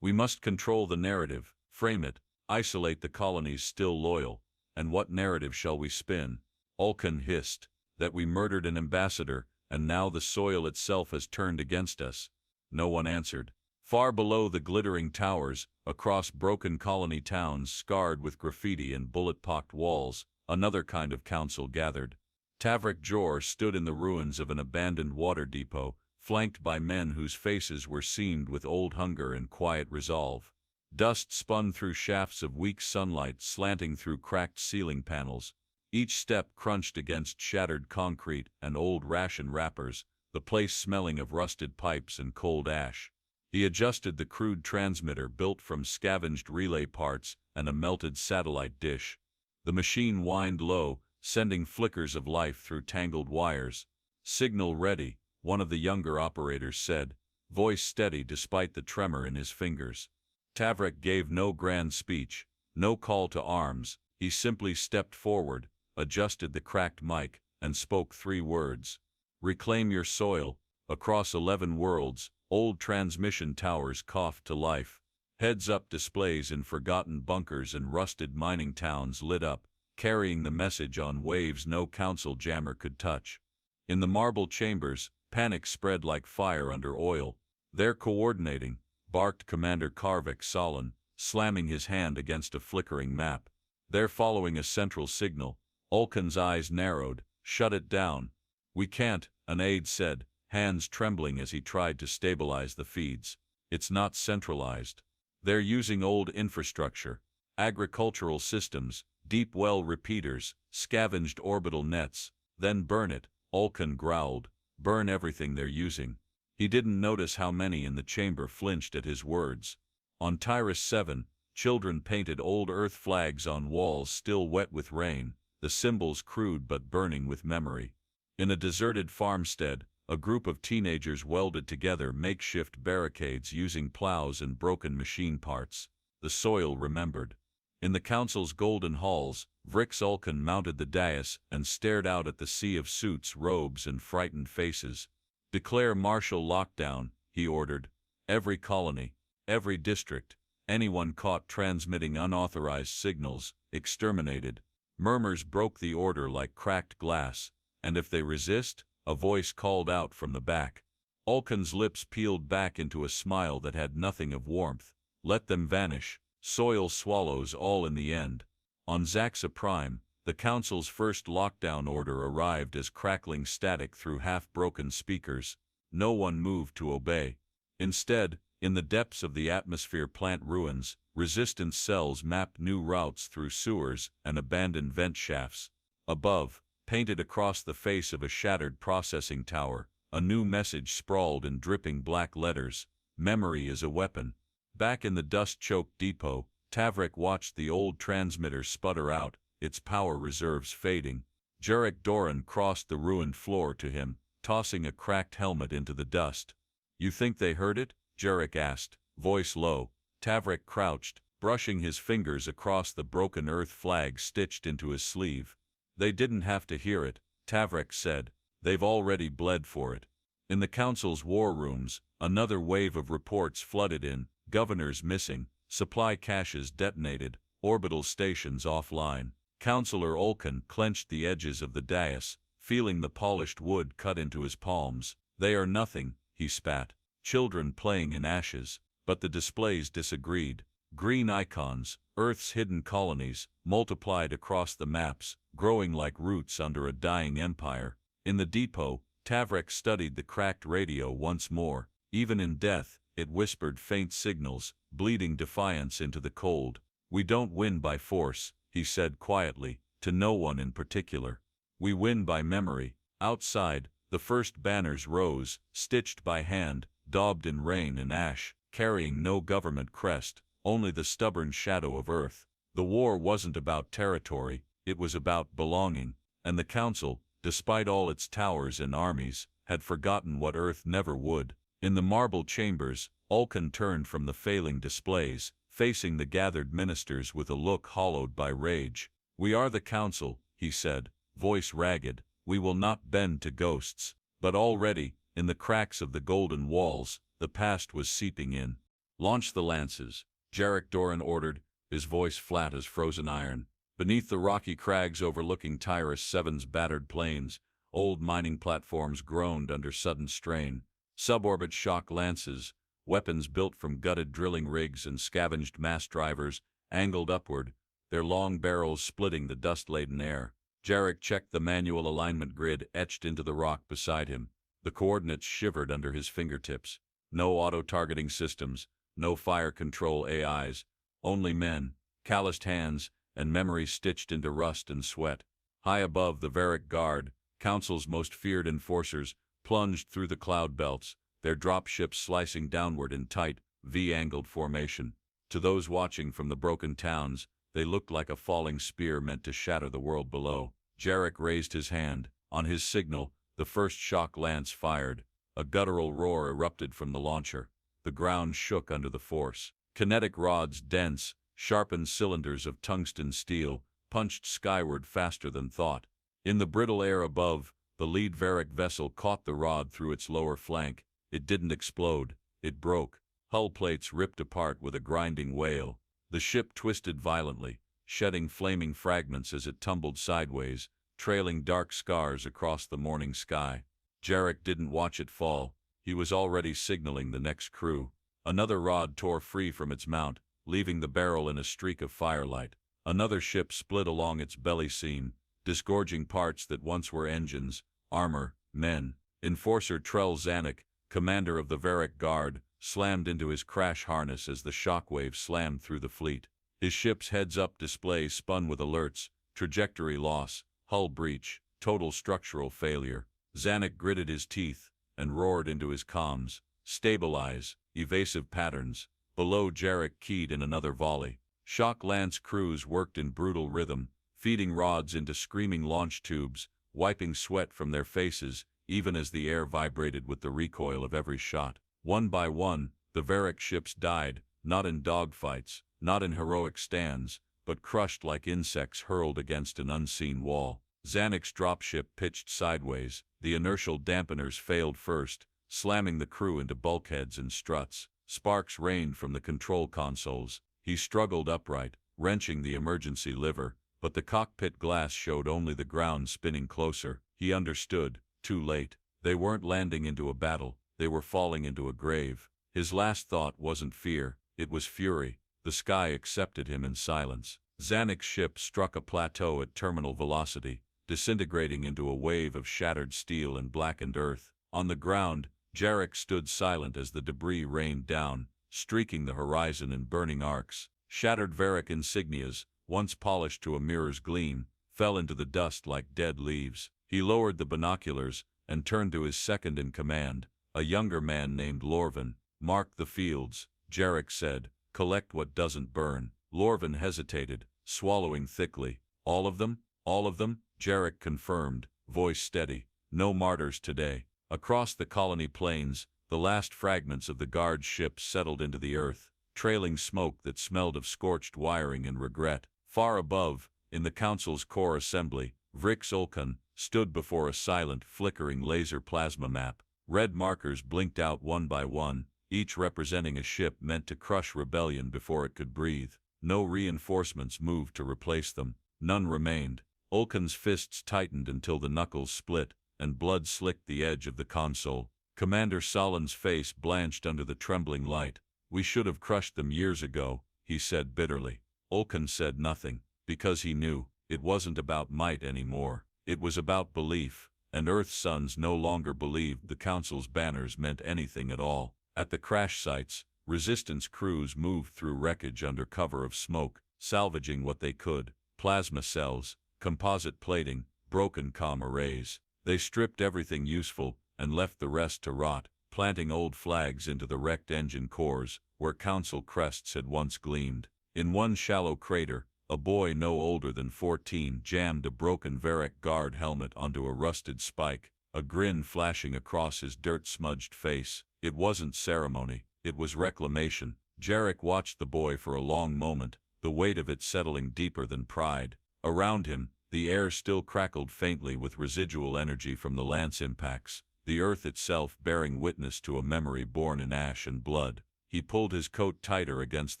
"We must control the narrative, frame it, isolate the colonies still loyal. And what narrative shall we spin?" Olkan hissed. "That we murdered an ambassador, and now the soil itself has turned against us." No one answered. Far below the glittering towers, across broken colony towns scarred with graffiti and bullet-pocked walls, another kind of council gathered. Tavrik Jor stood in the ruins of an abandoned water depot, flanked by men whose faces were seamed with old hunger and quiet resolve. Dust spun through shafts of weak sunlight slanting through cracked ceiling panels. Each step crunched against shattered concrete and old ration wrappers, the place smelling of rusted pipes and cold ash. He adjusted the crude transmitter built from scavenged relay parts and a melted satellite dish. The machine whined low, sending flickers of life through tangled wires. "Signal ready," one of the younger operators said, voice steady despite the tremor in his fingers. Tavrik gave no grand speech, no call to arms. He simply stepped forward, adjusted the cracked mic, and spoke 3 words. "Reclaim your soil." Across 11 worlds, old transmission towers coughed to life. Heads-up displays in forgotten bunkers and rusted mining towns lit up, carrying the message on waves no council jammer could touch. In the marble chambers, panic spread like fire under oil. "They're coordinating," barked Commander Karvik Solon, slamming his hand against a flickering map. "They're following a central signal." Ulkan's eyes narrowed. "Shut it down." "We can't," an aide said, hands trembling as he tried to stabilize the feeds. "It's not centralized. They're using old infrastructure, agricultural systems, deep well repeaters, scavenged orbital nets. Then burn it," Ulkan growled. "Burn everything they're using." He didn't notice how many in the chamber flinched at his words. On Tyrus 7, children painted old Earth flags on walls still wet with rain, the symbols crude but burning with memory. In a deserted farmstead, a group of teenagers welded together makeshift barricades using plows and broken machine parts. The soil remembered. In the council's golden halls, Vrix Ulkan mounted the dais and stared out at the sea of suits, robes, and frightened faces. "Declare martial lockdown," he ordered. "Every colony, every district, anyone caught transmitting unauthorized signals, exterminated." Murmurs broke the order like cracked glass. "And if they resist?" a voice called out from the back. Ulkan's lips peeled back into a smile that had nothing of warmth. "Let them vanish. Soil swallows all in the end." On Zaxa Prime, the Council's first lockdown order arrived as crackling static through half-broken speakers. No one moved to obey. Instead, in the depths of the atmosphere plant ruins, resistance cells mapped new routes through sewers and abandoned vent shafts. Above, painted across the face of a shattered processing tower, a new message sprawled in dripping black letters: "Memory is a weapon." Back in the dust-choked depot, Tavrik watched the old transmitter sputter out, its power reserves fading. Jarek Doran crossed the ruined floor to him, tossing a cracked helmet into the dust. "You think they heard it?" Jarek asked, voice low. Tavrik crouched, brushing his fingers across the broken Earth flag stitched into his sleeve. "They didn't have to hear it," Tavrik said. "They've already bled for it." In the Council's war rooms, another wave of reports flooded in: governors missing, supply caches detonated, orbital stations offline. Councillor Ulkan clenched the edges of the dais, feeling the polished wood cut into his palms. "They are nothing," he spat. "Children playing in ashes." But the displays disagreed. Green icons, Earth's hidden colonies, multiplied across the maps, growing like roots under a dying empire. In the depot, Tavrik studied the cracked radio once more. Even in death, it whispered faint signals, bleeding defiance into the cold. "We don't win by force," he said quietly, to no one in particular. "We win by memory." Outside, the first banners rose, stitched by hand, daubed in rain and ash, carrying no government crest, only the stubborn shadow of Earth. The war wasn't about territory, it was about belonging, and the Council, despite all its towers and armies, had forgotten what Earth never would. In the marble chambers, Ulkan turned from the failing displays, facing the gathered ministers with a look hollowed by rage. "We are the Council," he said, voice ragged. "We will not bend to ghosts." But already, in the cracks of the golden walls, the past was seeping in. "Launch the lances," Jarek Doran ordered, his voice flat as frozen iron. Beneath the rocky crags overlooking Tyrus 7's battered plains, old mining platforms groaned under sudden strain. Suborbit shock lances, weapons built from gutted drilling rigs and scavenged mass drivers, angled upward, their long barrels splitting the dust-laden air. Jarek checked the manual alignment grid etched into the rock beside him. The coordinates shivered under his fingertips. No auto-targeting systems, no fire control AIs, only men, calloused hands, and memory stitched into rust and sweat. High above, the Faric Guard, Council's most feared enforcers, plunged through the cloud belts, their dropships slicing downward in tight, V-angled formation. To those watching from the broken towns, They looked like a falling spear meant to shatter the world below. Jarek raised his hand. On his signal, the first shock lance fired. A guttural roar erupted from the launcher. The ground shook under the force. Kinetic rods, dense, sharpened cylinders of tungsten steel, punched skyward faster than thought. In the brittle air above, the lead Faric vessel caught the rod through its lower flank. It didn't explode. It broke. Hull plates ripped apart with a grinding wail. The ship twisted violently, shedding flaming fragments as it tumbled sideways, trailing dark scars across the morning sky. Jarek didn't watch it fall. He was already signaling the next crew. Another rod tore free from its mount, leaving the barrel in a streak of firelight. Another ship split along its belly seam, disgorging parts that once were engines, armor, men. Enforcer Trell Zanuck, commander of the Faric Guard, slammed into his crash harness as the shockwave slammed through the fleet. His ship's heads-up display spun with alerts: trajectory loss, hull breach, total structural failure. Zanuck gritted his teeth and roared into his comms. Stabilize, evasive patterns. Below, Jarek keyed in another volley. Shock lance crews worked in brutal rhythm, feeding rods into screaming launch tubes, wiping sweat from their faces, even as the air vibrated with the recoil of every shot. One by one, the Faric ships died, not in dogfights, not in heroic stands, but crushed like insects hurled against an unseen wall. Zanuck's dropship pitched sideways. The inertial dampeners failed first, slamming the crew into bulkheads and struts. Sparks rained from the control consoles. He struggled upright, wrenching the emergency lever, but the cockpit glass showed only the ground spinning closer. He understood, too late. They weren't landing into a battle. They were falling into a grave. His last thought wasn't fear, it was fury. The sky accepted him in silence. Zanuck's ship struck a plateau at terminal velocity, disintegrating into a wave of shattered steel and blackened earth. On the ground, Jarek stood silent as the debris rained down, streaking the horizon in burning arcs. Shattered Faric insignias, once polished to a mirror's gleam, fell into the dust like dead leaves. He lowered the binoculars and turned to his second in command, a younger man named Lorvin. "Mark the fields," Jarek said. "Collect what doesn't burn." Lorvin hesitated, swallowing thickly. "All of them? All of them?" Jarek confirmed, voice steady. "No martyrs today." Across the colony plains, the last fragments of the guard ship settled into the earth, trailing smoke that smelled of scorched wiring and regret. Far above, in the Council's core assembly, Vrix Ulkan stood before a silent, flickering laser plasma map. Red markers blinked out one by one, each representing a ship meant to crush rebellion before it could breathe. No reinforcements moved to replace them. None remained. Ulkan's fists tightened until the knuckles split, and blood slicked the edge of the console. Commander Salin's face blanched under the trembling light. "We should have crushed them years ago," he said bitterly. Ulkan said nothing, because he knew it wasn't about might anymore. It was about belief, and Earth's sons no longer believed the Council's banners meant anything at all. At the crash sites, resistance crews moved through wreckage under cover of smoke, salvaging what they could: plasma cells, composite plating, broken comm arrays. They stripped everything useful and left the rest to rot, planting old flags into the wrecked engine cores, where Council crests had once gleamed. In one shallow crater, a boy no older than 14 jammed a broken Faric Guard helmet onto a rusted spike, a grin flashing across his dirt-smudged face. It wasn't ceremony, it was reclamation. Jarek watched the boy for a long moment, the weight of it settling deeper than pride. Around him, the air still crackled faintly with residual energy from the lance impacts, the earth itself bearing witness to a memory born in ash and blood. He pulled his coat tighter against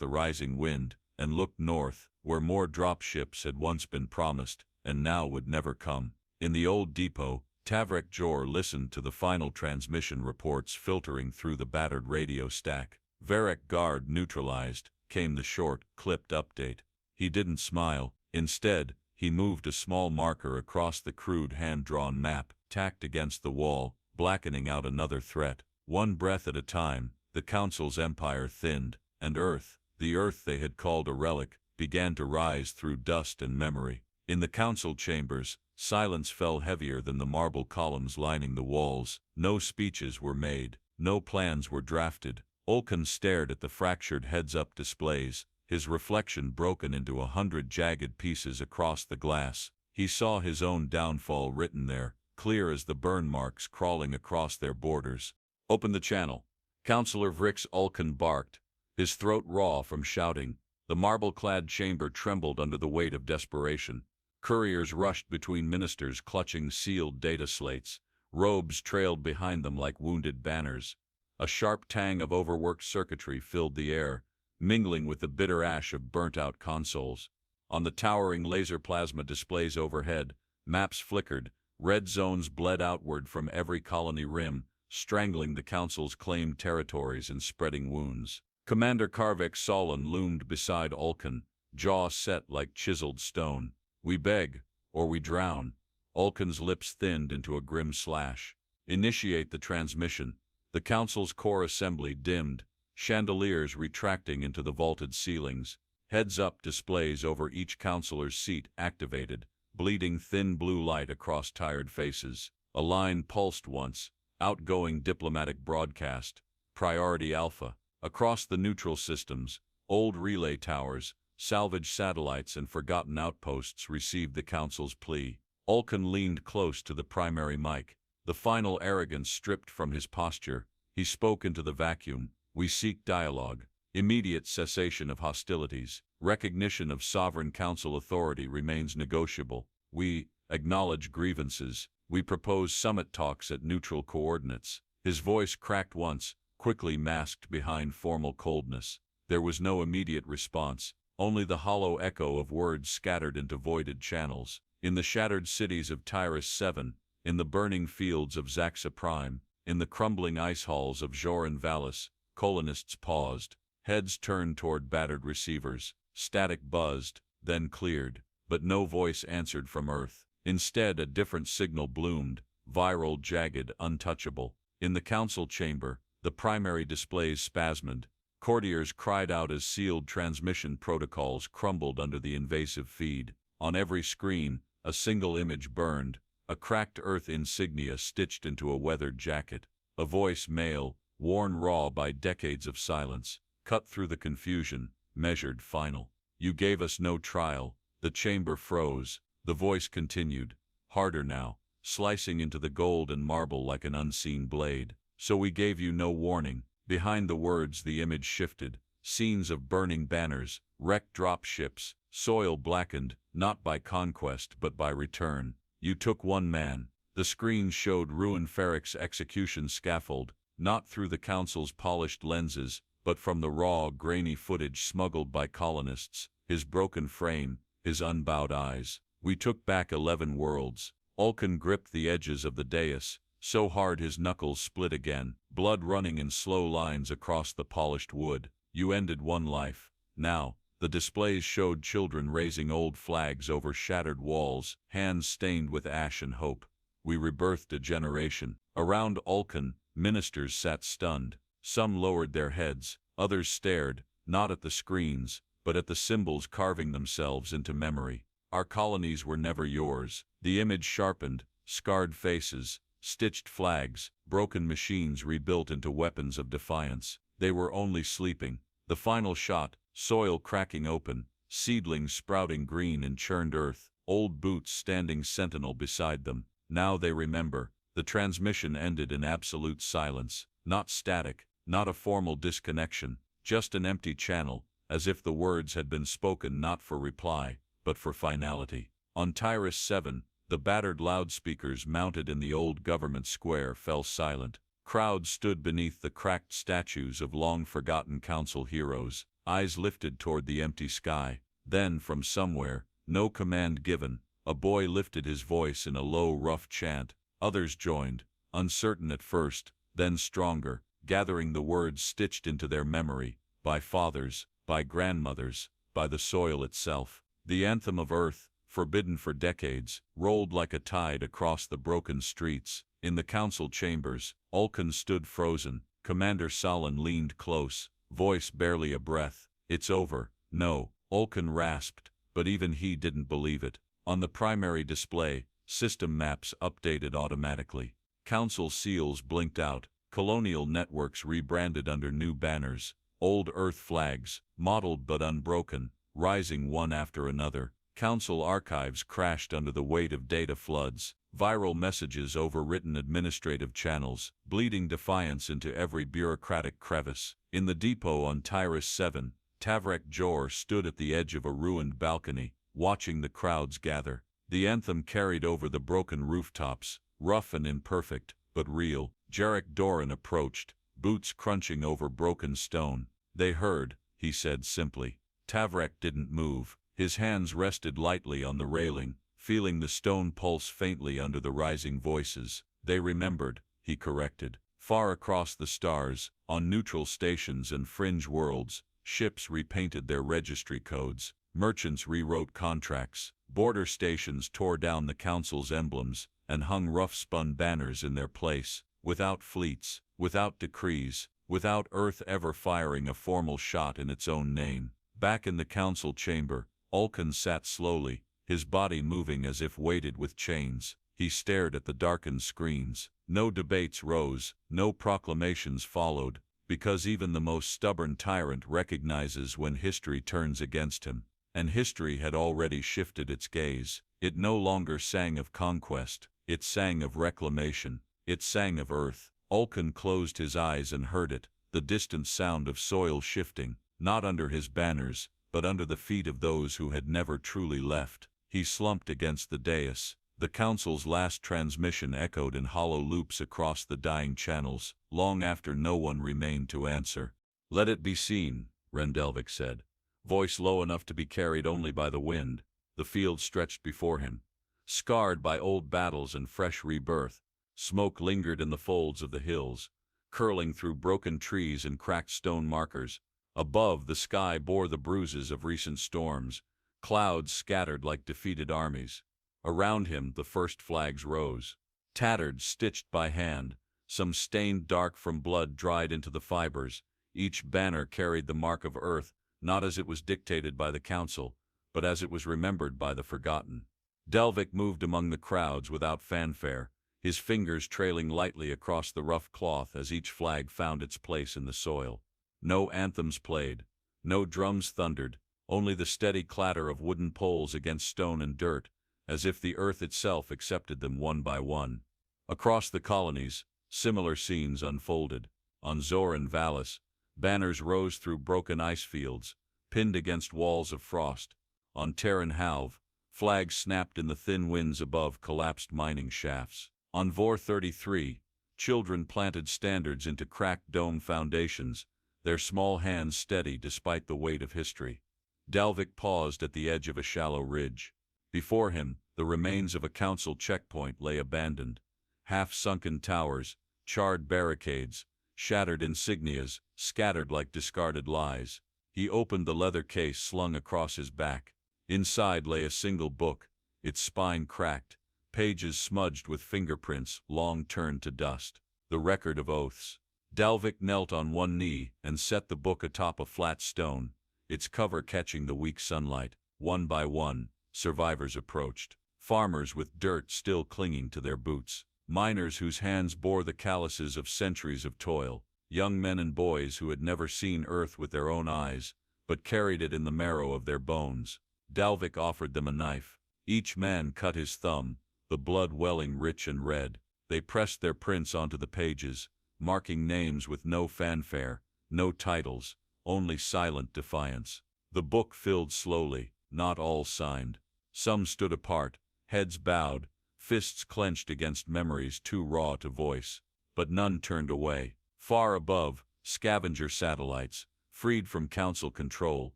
the rising wind, and looked north, where more dropships had once been promised, and now would never come. In the old depot, Tavrek Jor listened to the final transmission reports filtering through the battered radio stack. "Faric Guard neutralized," came the short, clipped update. He didn't smile. Instead, he moved a small marker across the crude hand-drawn map, tacked against the wall, blackening out another threat. One breath at a time, the Council's empire thinned, and Earth, the Earth they had called a relic, began to rise through dust and memory. In the Council chambers, silence fell heavier than the marble columns lining the walls. No speeches were made, no plans were drafted. Ulkan stared at the fractured heads-up displays, his reflection broken into 100 jagged pieces across the glass. He saw his own downfall written there, clear as the burn marks crawling across their borders. "Open the channel," Councillor Vrix Ulkan barked, his throat raw from shouting. The marble-clad chamber trembled under the weight of desperation. Couriers rushed between ministers clutching sealed data slates. Robes trailed behind them like wounded banners. A sharp tang of overworked circuitry filled the air, mingling with the bitter ash of burnt-out consoles. On the towering laser plasma displays overhead, maps flickered, red zones bled outward from every colony rim, strangling the Council's claimed territories and spreading wounds. Commander Karvik Solon loomed beside Ulkan, jaw set like chiseled stone. "We beg, or we drown." Ulkan's lips thinned into a grim slash. "Initiate the transmission." The Council's core assembly dimmed, chandeliers retracting into the vaulted ceilings. Heads-up displays over each councillor's seat activated, bleeding thin blue light across tired faces. A line pulsed once. Outgoing diplomatic broadcast. Priority Alpha. Across the neutral systems, old relay towers, salvaged satellites and forgotten outposts received the Council's plea. Ulkan leaned close to the primary mic, the final arrogance stripped from his posture. He spoke into the vacuum. "We seek dialogue, immediate cessation of hostilities. Recognition of sovereign council authority remains negotiable. We acknowledge grievances. We propose summit talks at neutral coordinates." His voice cracked once, quickly masked behind formal coldness. There was no immediate response, only the hollow echo of words scattered into voided channels. In the shattered cities of Tyrus 7, in the burning fields of Zaxa Prime, in the crumbling ice halls of Joran Vallis, colonists paused, heads turned toward battered receivers. Static buzzed, then cleared, but no voice answered from Earth. Instead, a different signal bloomed, viral, jagged, untouchable. In the council chamber, the primary displays spasmed. Courtiers cried out as sealed transmission protocols crumbled under the invasive feed. On every screen, a single image burned, a cracked Earth insignia stitched into a weathered jacket. A voice, male, worn raw by decades of silence, cut through the confusion, measured, final. "You gave us no trial." The chamber froze. The voice continued, harder now, slicing into the gold and marble like an unseen blade. "So we gave you no warning." Behind the words the image shifted, scenes of burning banners, wrecked dropships, soil blackened, not by conquest but by return. "You took one man." The screen showed ruined Faric's execution scaffold, not through the Council's polished lenses, but from the raw, grainy footage smuggled by colonists, his broken frame, his unbowed eyes. "We took back 11 worlds." Ulkan gripped the edges of the dais, so hard his knuckles split again, blood running in slow lines across the polished wood. "You ended one life." Now, the displays showed children raising old flags over shattered walls, hands stained with ash and hope. "We rebirthed a generation." Around Ulkan, ministers sat stunned. Some lowered their heads, others stared, not at the screens, but at the symbols carving themselves into memory. "Our colonies were never yours." The image sharpened, scarred faces, stitched flags, broken machines rebuilt into weapons of defiance. They were only sleeping. The final shot, soil cracking open, seedlings sprouting green in churned earth, old boots standing sentinel beside them. Now they remember. The transmission ended in absolute silence, not static, not a formal disconnection, just an empty channel, as if the words had been spoken not for reply, but for finality. On Tyrus 7, the battered loudspeakers mounted in the old government square fell silent. Crowds stood beneath the cracked statues of long-forgotten council heroes, eyes lifted toward the empty sky. Then, from somewhere, no command given, a boy lifted his voice in a low, rough chant. Others joined, uncertain at first, then stronger, gathering the words stitched into their memory, by fathers, by grandmothers, by the soil itself. The Anthem of Earth, forbidden for decades, rolled like a tide across the broken streets. In the council chambers, Ulkan stood frozen. Commander Solon leaned close, voice barely a breath. "It's over." "No," Ulkan rasped, but even he didn't believe it. On the primary display, system maps updated automatically. Council seals blinked out, colonial networks rebranded under new banners. old Earth flags, mottled but unbroken, rising one after another. Council archives crashed under the weight of data floods, viral messages overwritten administrative channels, bleeding defiance into every bureaucratic crevice. In the depot on Tyrus 7, Tavrak Jor stood at the edge of a ruined balcony, watching the crowds gather. The anthem carried over the broken rooftops, rough and imperfect, but real. Jarek Doran approached, boots crunching over broken stone. "They heard," he said simply. Tavrak didn't move. His hands rested lightly on the railing, feeling the stone pulse faintly under the rising voices. "They remembered," he corrected. Far across the stars, on neutral stations and fringe worlds, ships repainted their registry codes, merchants rewrote contracts, border stations tore down the council's emblems and hung rough-spun banners in their place, without fleets, without decrees, without Earth ever firing a formal shot in its own name. Back in the council chamber, Ulkan sat slowly, his body moving as if weighted with chains. He stared at the darkened screens. No debates rose, no proclamations followed, because even the most stubborn tyrant recognizes when history turns against him. And history had already shifted its gaze. It no longer sang of conquest, it sang of reclamation, it sang of Earth. Ulkan closed his eyes and heard it, the distant sound of soil shifting, not under his banners, but under the feet of those who had never truly left. He slumped against the dais. The council's last transmission echoed in hollow loops across the dying channels, long after no one remained to answer. "Let it be seen," Rendelvik said, voice low enough to be carried only by the wind. The field stretched before him, scarred by old battles and fresh rebirth. Smoke lingered in the folds of the hills, curling through broken trees and cracked stone markers. Above, the sky bore the bruises of recent storms, clouds scattered like defeated armies. Around him, the first flags rose, tattered, stitched by hand, some stained dark from blood dried into the fibers. Each banner carried the mark of Earth, not as it was dictated by the council, but as it was remembered by the forgotten. Delvik moved among the crowds without fanfare, his fingers trailing lightly across the rough cloth as each flag found its place in the soil. No anthems played, no drums thundered, only the steady clatter of wooden poles against stone and dirt, as if the earth itself accepted them one by one. Across the colonies, similar scenes unfolded. On Zor and Valis, banners rose through broken ice fields, pinned against walls of frost. On Terran Halv, flags snapped in the thin winds above collapsed mining shafts. On Vor 33, children planted standards into cracked dome foundations, their small hands steady despite the weight of history. Dalvik paused at the edge of a shallow ridge. Before him, the remains of a council checkpoint lay abandoned. Half-sunken towers, charred barricades, shattered insignias, scattered like discarded lies. He opened the leather case slung across his back. Inside lay a single book, its spine cracked, pages smudged with fingerprints long turned to dust. The record of oaths. Dalvik knelt on one knee and set the book atop a flat stone, its cover catching the weak sunlight. One by one, survivors approached. Farmers with dirt still clinging to their boots. Miners whose hands bore the calluses of centuries of toil. Young men and boys who had never seen Earth with their own eyes, but carried it in the marrow of their bones. Dalvik offered them a knife. Each man cut his thumb, the blood welling rich and red. They pressed their prints onto the pages, marking names with no fanfare, no titles, only silent defiance. The book filled slowly, not all signed. Some stood apart, heads bowed, fists clenched against memories too raw to voice. But none turned away. Far above, scavenger satellites, freed from council control,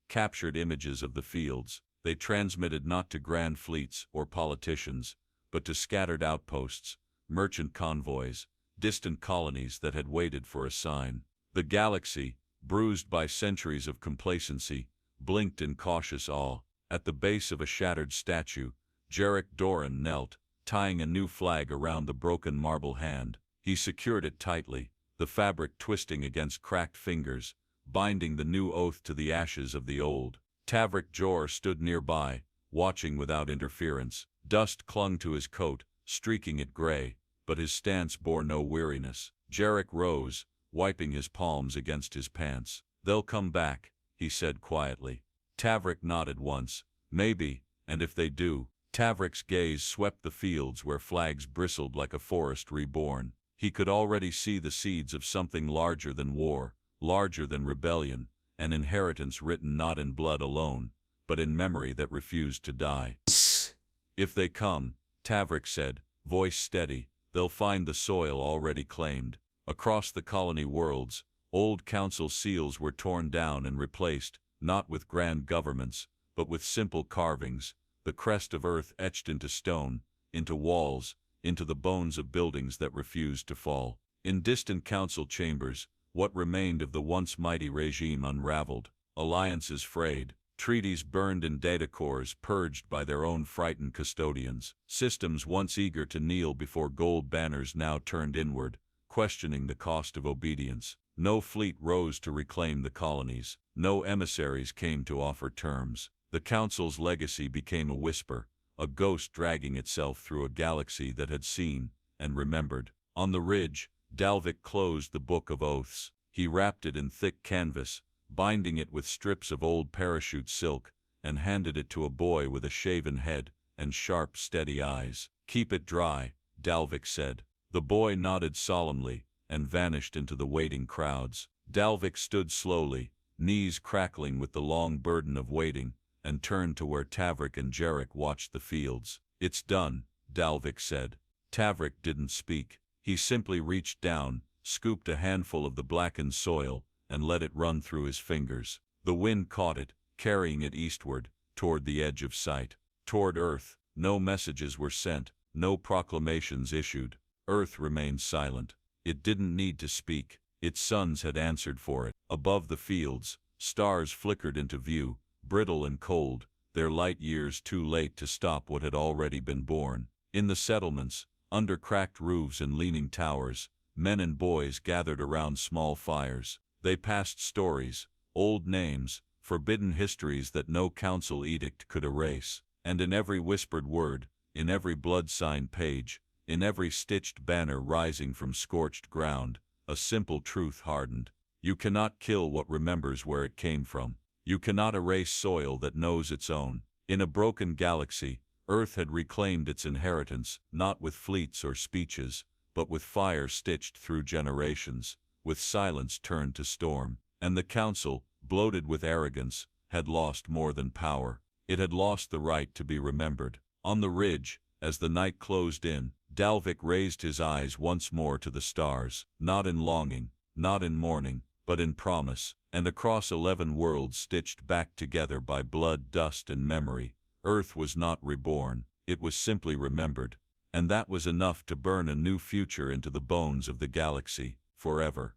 captured images of the fields. They transmitted not to grand fleets or politicians, but to scattered outposts, merchant convoys, distant colonies that had waited for a sign. The galaxy, bruised by centuries of complacency, blinked in cautious awe. At the base of a shattered statue, Jarek Doran knelt, tying a new flag around the broken marble hand. He secured it tightly, the fabric twisting against cracked fingers, binding the new oath to the ashes of the old. Tavrak Jor stood nearby, watching without interference. Dust clung to his coat, streaking it gray, but his stance bore no weariness. Jarek rose, wiping his palms against his pants. They'll come back, he said quietly. Tavrik nodded once. Maybe, and if they do. Tavrik's gaze swept the fields where flags bristled like a forest reborn. He could already see the seeds of something larger than war, larger than rebellion, an inheritance written not in blood alone, but in memory that refused to die. If they come, Tavrik said, voice steady, they'll find the soil already claimed. Across the colony worlds, old council seals were torn down and replaced, not with grand governments, but with simple carvings, the crest of Earth etched into stone, into walls, into the bones of buildings that refused to fall. In distant council chambers, what remained of the once mighty regime unraveled, alliances frayed, treaties burned and data cores purged by their own frightened custodians. Systems once eager to kneel before gold banners now turned inward, questioning the cost of obedience. No fleet rose to reclaim the colonies. No emissaries came to offer terms. The council's legacy became a whisper, a ghost dragging itself through a galaxy that had seen and remembered. On the ridge, Dalvik closed the Book of Oaths. He wrapped it in thick canvas, binding it with strips of old parachute silk, and handed it to a boy with a shaven head and sharp, steady eyes. Keep it dry, Dalvik said. The boy nodded solemnly and vanished into the waiting crowds. Dalvik stood slowly, knees crackling with the long burden of waiting, and turned to where Tavrik and Jarek watched the fields. It's done, Dalvik said. Tavrik didn't speak. He simply reached down, scooped a handful of the blackened soil, and let it run through his fingers. The wind caught it, carrying it eastward, toward the edge of sight. Toward Earth. No messages were sent, no proclamations issued. Earth remained silent. It didn't need to speak. Its suns had answered for it. Above the fields, stars flickered into view, brittle and cold, their light years too late to stop what had already been born. In the settlements, under cracked roofs and leaning towers, men and boys gathered around small fires. They passed stories, old names, forbidden histories that no council edict could erase. And in every whispered word, in every blood-signed page, in every stitched banner rising from scorched ground, a simple truth hardened. You cannot kill what remembers where it came from. You cannot erase soil that knows its own. In a broken galaxy, Earth had reclaimed its inheritance, not with fleets or speeches, but with fire stitched through generations, with silence turned to storm. And the council, bloated with arrogance, had lost more than power. It had lost the right to be remembered. On the ridge, as the night closed in, Dalvik raised his eyes once more to the stars, not in longing, not in mourning, but in promise. And across 11 worlds stitched back together by blood, dust, and memory, Earth was not reborn, it was simply remembered. And that was enough to burn a new future into the bones of the galaxy, forever.